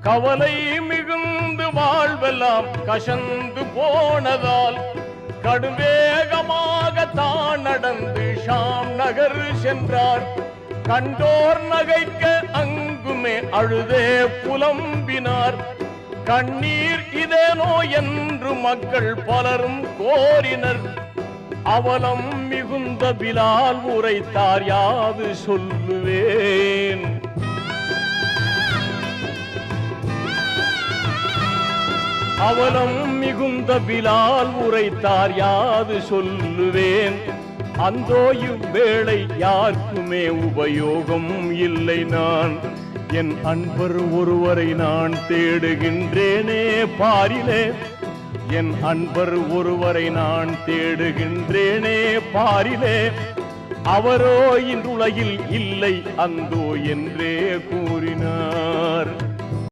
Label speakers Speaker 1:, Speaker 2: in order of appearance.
Speaker 1: கவலை மிகுந்து வாழ்வெல்லாம் கசந்து போனதால் கடுவேகமாக தான் நடந்து ஷாம் நகர் சென்றார். கண்டோர் நகைக்க அங்குமே அழுதே புலம்பினார். கண்ணீர் இதேனோ என்று மக்கள் பலரும் கோரினர். அவலம் மிகுந்த பிலால் உரைத்தார், யாது சொல்லுவேன். அவலம் மிகுந்த பிலால் உரைத்தார், யாது சொல்லுவேன். அந்தோ இவ்வேளை யாருக்குமே உபயோகம் இல்லை. நான் என் அன்பர் ஒருவரை நான் தேடுகின்றேனே பாரிலே. என் அன்பர் ஒருவரை நான் தேடுகின்றேனே பாரிலே. அவரோ இன்றுலகில் இல்லை அந்தோ என்றே கூறினார்.